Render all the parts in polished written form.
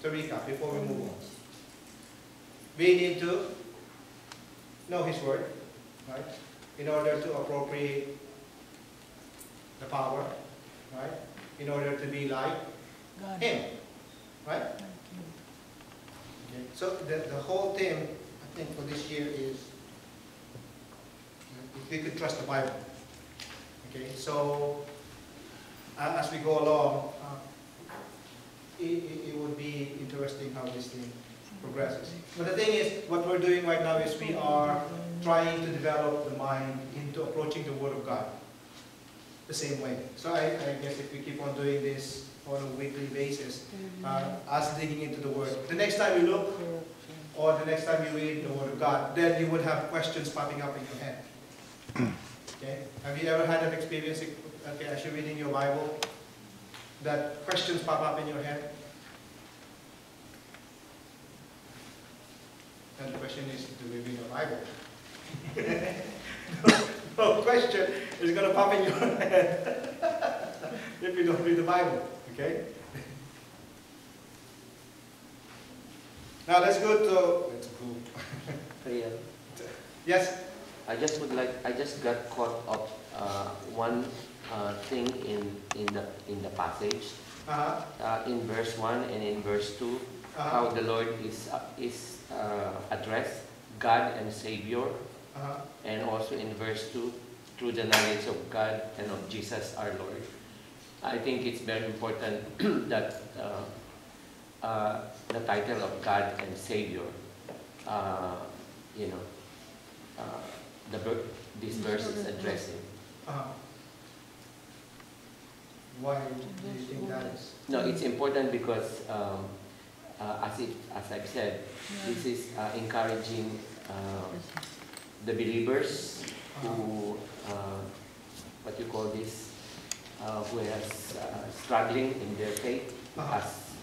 to recap before we move on. We need to know His Word, right? In order to appropriate the power, right? In order to be like Him, right? Okay. So the whole theme, I think, for this year is if we could trust the Bible. Okay, so as we go along, it would be interesting how this thing progresses. But the thing is, what we're doing right now is we are trying to develop the mind into approaching the Word of God the same way. So I guess if we keep on doing this on a weekly basis, us digging into the Word, the next time you look or the next time you read the Word of God, then you would have questions popping up in your head. Okay? Have you ever had an experience, okay, as you're reading your Bible, that questions pop up in your head? And the question is, do we read the Bible? No question is going to pop in your head if you don't read the Bible. Okay? Now let's go to... Yes? I just got caught up one thing in the passage. In verse 1 and in verse 2, how the Lord is addressed, God and Savior, and also in verse 2, through the knowledge of God and of Jesus our Lord. I think it's very important that the title of God and Savior, this verse is addressing. Why do you think that is? No, it's important because, as I've said, this is encouraging the believers who, what you call this, who has struggling in their faith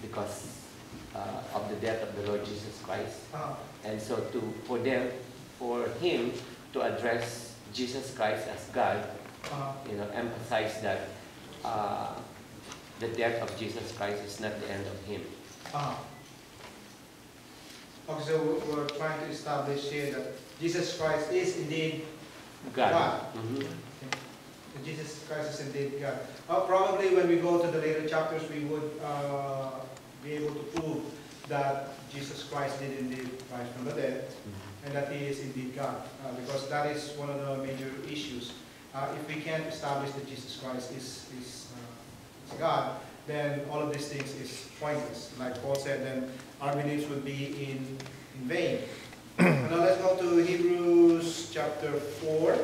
because of the death of the Lord Jesus Christ. And so for him to address Jesus Christ as God, emphasize that the death of Jesus Christ is not the end of him. Okay, so we're trying to establish here that Jesus Christ is indeed God. Okay. Jesus Christ is indeed God. Probably when we go to the later chapters, we would be able to prove that Jesus Christ did indeed rise from the dead, and that He is indeed God. Because that is one of the major issues. If we can't establish that Jesus Christ is God, then all of these things is pointless. Like Paul said, then our beliefs would be in vain. Now let's go to Hebrews chapter 4.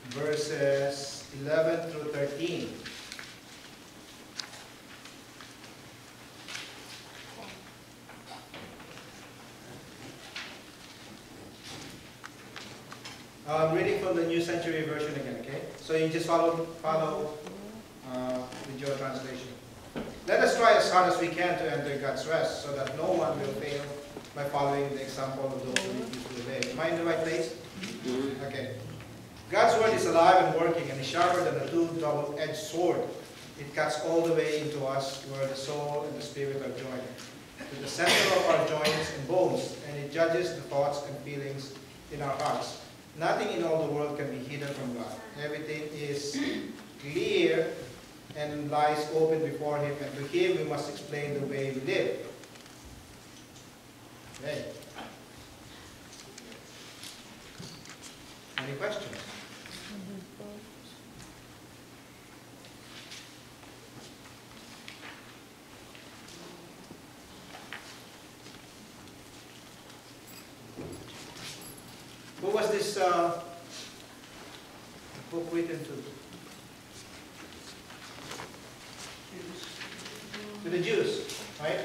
Verses 11 through 13. I'm reading from the New Century Version again, okay? So you just follow with your translation. Let us try as hard as we can to enter God's rest, so that no one will fail by following the example of those who refuse to obey. Am I in the right place? Okay. God's word is alive and working, and is sharper than a two-double-edged sword. It cuts all the way into us, where the soul and the spirit are joined, to the center of our joints and bones, and it judges the thoughts and feelings in our hearts. Nothing in all the world can be hidden from God. Everything is clear and lies open before Him, and to Him we must explain the way we live. Okay. Any questions? Who was this book written to? To the Jews, right?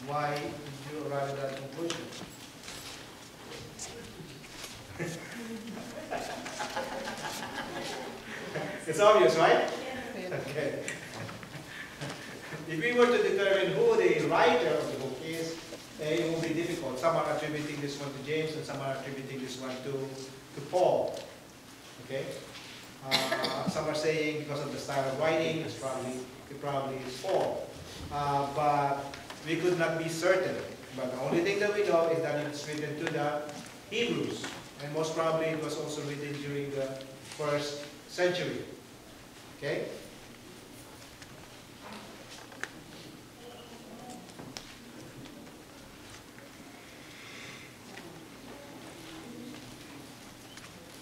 Why did you arrive at that conclusion? It's obvious, right? Okay. If we were to determine who the writer of the book is, it will be difficult. Some are attributing this one to James, and some are attributing this one to Paul. Okay. Some are saying because of the style of writing, it probably is Paul. But we could not be certain. But the only thing that we know is that it's written to the Hebrews, and most probably it was also written during the 1st century. Okay.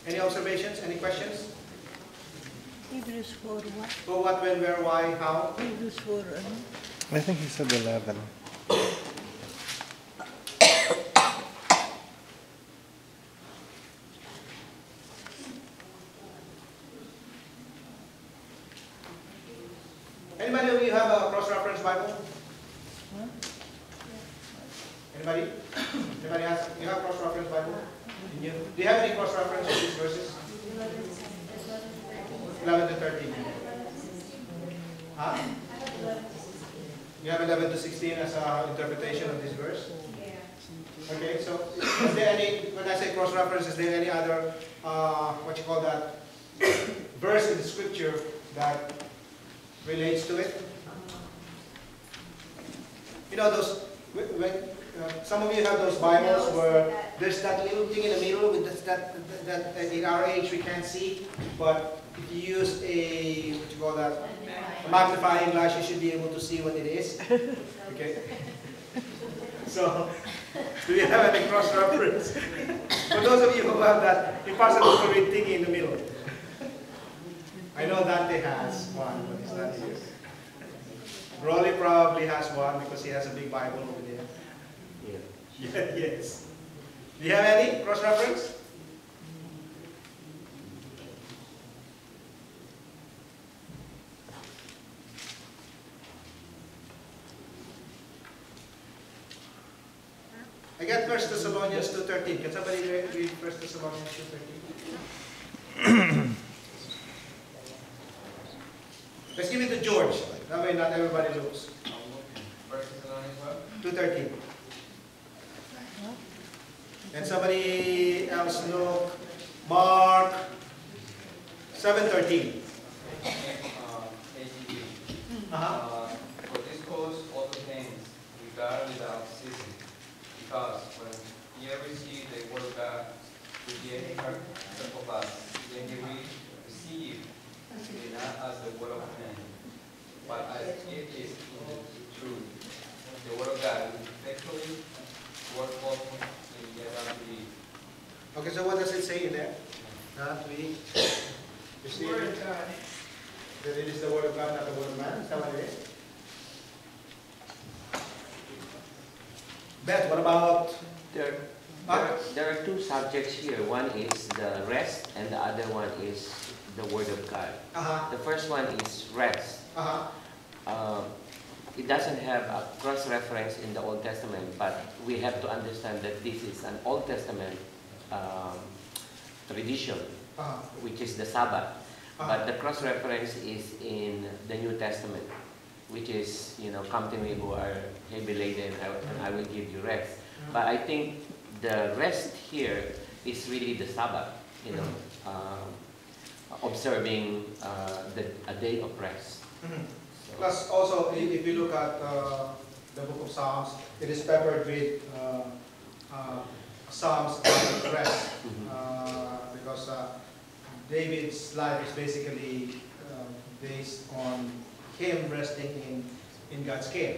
Any observations? Any questions? Hebrews 4 what? Who, what, when, where, why, how? Hebrews 4 ano? I think he said 11. Anybody of you have a cross-reference Bible? Huh? Anybody? Anybody has? You have cross-reference Bible? Do you have any cross-reference of these verses? 11 to 13. Huh? You have 11 to 16 as an interpretation of this verse? Okay, so is there any, when I say cross-reference, is there any other, what you call that, verse in the scripture that relates to it? You know those, when some of you have those Bibles where there's that little thing in the middle with that in our age we can't see, but if you use a, what you call that, a magnifying glass, you should be able to see what it is. Okay. So, do you have any cross-reference? For those of you who have that impossible to read thingy in the middle. I know Dante has one, but it's not here. Rolly probably has one because he has a big Bible over there. Yeah, yes. Do you have any cross-reference? I got 1 Thessalonians 2:13. Can somebody read 1 Thessalonians 2:13? Let's give it to George. That way not everybody looks. 1 Thessalonians what? 2:13. And somebody else look. Mark 7:13. AGB. Uh-huh. For this cause also things regard without ceasing, because when ye receive the word of God with the heart of us, then ye will receive it not as the word of men, but as it is in the truth. The word of God will effectually work both in ye that believe. Okay, so what does it say in there? That we receive Word it. of God. That it is the word of God, not the word of man. Is that what it is? Beth, what about? There are two subjects here. One is the rest, and the other one is the Word of God. Uh-huh. The first one is rest. Uh-huh. It doesn't have a cross-reference in the Old Testament, but we have to understand that this is an Old Testament tradition, Uh-huh. which is the Sabbath. Uh-huh. But the cross-reference is in the New Testament, which is, come to me who are heavy laden, and I will give you rest. But I think the rest here is really the Sabbath, observing a day of rest. Mhm. So, Plus, also, if you look at the book of Psalms, it is peppered with Psalms about rest. Because David's life is basically based on him resting in God's care.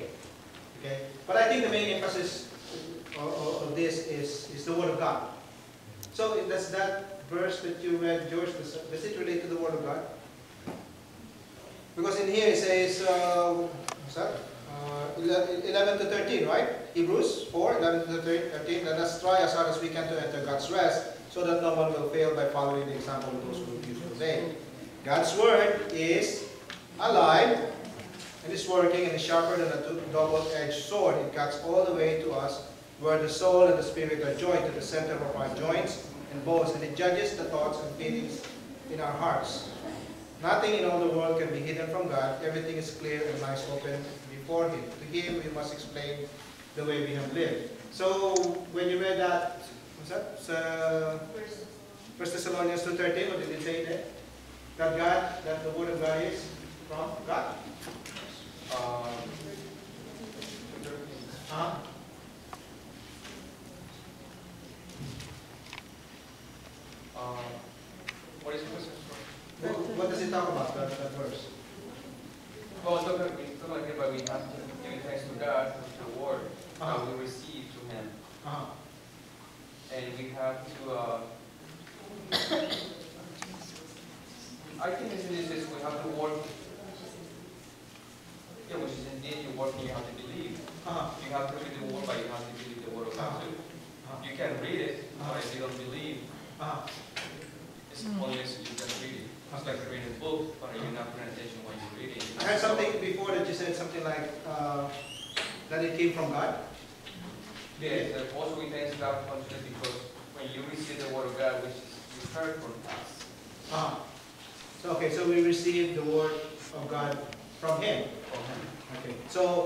Okay? But I think the main emphasis of this is the Word of God. So does that verse that you read, George, does it relate to the Word of God? Because in here it says, what's that? 11 to 13, right? Hebrews 4, 11 to 13. Let us try as hard as we can to enter God's rest, so that no one will fail by following the example of those who refuse to obey. God's Word is alive and is working and is sharper than a double-edged sword. It cuts all the way to us, where the soul and the spirit are joined to the center of our joints and bones, and it judges the thoughts and feelings in our hearts. Nothing in all the world can be hidden from God. Everything is clear and lies open before Him. To Him we must explain the way we have lived. So when you read that, what's that? Sa 1 Thessalonians 2:13, what did it say there? That God, that the Word of God is from God? Huh? What is the question? What does it talk about, that verse? Oh, it's talking about here, but we have to give thanks to God for the word that we receive to Him. And we have to, I think this is we have to work, yeah, which is indeed you work and you have to believe. You have to read the word, but you have to believe the word of God too. You can read it, but if you don't believe, it's pointless, you just read it. It's like reading a book, but you're not paying attention when you're reading. I heard something before that you said something like that it came from God. Yes, also we thank God continually because when you receive the word of God, which is you heard from us. So, okay, so we receive the word of God from Him. From Him. Okay. So